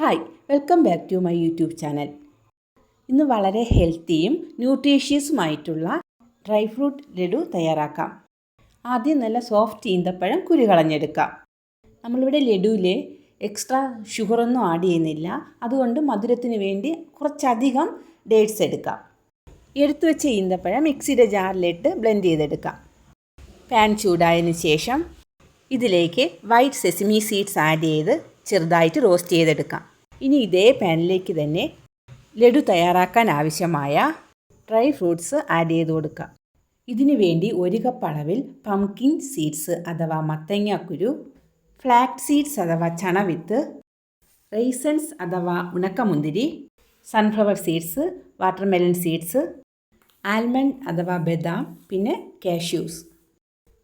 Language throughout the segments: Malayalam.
Hi, welcome back to my YouTube channel. ഇന്ന് വളരെ ഹെൽത്തിയും ന്യൂട്രീഷ്യസുമായിട്ടുള്ള ഡ്രൈ ഫ്രൂട്ട് ലഡു തയ്യാറാക്കാം. ആദ്യം നല്ല സോഫ്റ്റ് ഈന്തപ്പഴം കുരു കളഞ്ഞെടുക്കാം. നമ്മളിവിടെ ലഡുവിൽ എക്സ്ട്രാ ഷുഗറൊന്നും ആഡ് ചെയ്യുന്നില്ല, അതുകൊണ്ട് മധുരത്തിന് വേണ്ടി കുറച്ചധികം ഡേറ്റ്സ് എടുക്കാം. എടുത്തു വെച്ച ഈന്തപ്പഴം മിക്സിയുടെ ജാറിലിട്ട് ബ്ലെൻഡ് ചെയ്തെടുക്കാം. പാൻ ചൂടായതിന് ശേഷം ഇതിലേക്ക് വൈറ്റ് സെസമി സീഡ്സ് ആഡ് ചെയ്ത് ചെറുതായിട്ട് റോസ്റ്റ് ചെയ്തെടുക്കാം. ഇനി ഇതേ പാനിലേക്ക് തന്നെ ലഡു തയ്യാറാക്കാൻ ആവശ്യമായ ഡ്രൈ ഫ്രൂട്ട്സ് ആഡ് ചെയ്ത് കൊടുക്കാം. ഇതിനു വേണ്ടി 1 കപ്പ് അളവിൽ പംകിൻ സീഡ്സ് അഥവാ മത്തങ്ങാക്കുരു, ഫ്ലാക്സ് സീഡ്സ് അഥവാ ചണവിത്ത്, റൈസൺസ് അഥവാ ഉണക്കമുന്തിരി, sunflower seeds, watermelon seeds, almond അഥവാ ബദാം, പിന്നെ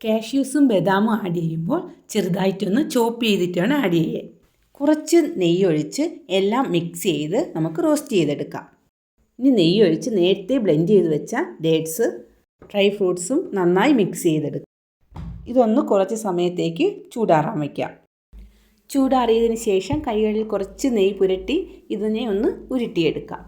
കാഷ്യൂസും ബദാമും ആഡ് ചെയ്യുമ്പോൾ ചെറുതായിട്ടൊന്ന് ചോപ്പ് ചെയ്തിട്ടാണ് ആഡ് ചെയ്യുക. കുറച്ച് നെയ്യൊഴിച്ച് എല്ലാം മിക്സ് ചെയ്ത് നമുക്ക് റോസ്റ്റ് ചെയ്തെടുക്കാം. ഇനി നെയ്യൊഴിച്ച് നേരത്തെ ബ്ലെൻഡ് ചെയ്ത് വെച്ച ഡേറ്റ്സ്, ഡ്രൈ ഫ്രൂട്ട്സും നന്നായി മിക്സ് ചെയ്തെടുക്കാം. ഇതൊന്ന് കുറച്ച് സമയത്തേക്ക് ചൂടാറാൻ വയ്ക്കാം. ചൂടാറിയതിന് ശേഷം കൈകളിൽ കുറച്ച് നെയ്യ് പുരട്ടി ഇതിനെ ഒന്ന് ഉരുട്ടിയെടുക്കാം.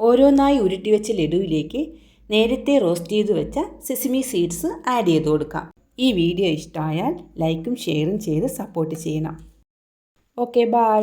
ഓരോന്നായി ഉരുട്ടി വെച്ച ലഡുവിലേക്ക് നേരത്തെ റോസ്റ്റ് ചെയ്ത് വെച്ച സെസമി സീഡ്സ് ആഡ് ചെയ്ത് കൊടുക്കാം. ഈ വീഡിയോ ഇഷ്ടമായാൽ ലൈക്കും ഷെയറും ചെയ്ത് സപ്പോർട്ട് ചെയ്യണം. Okay, by.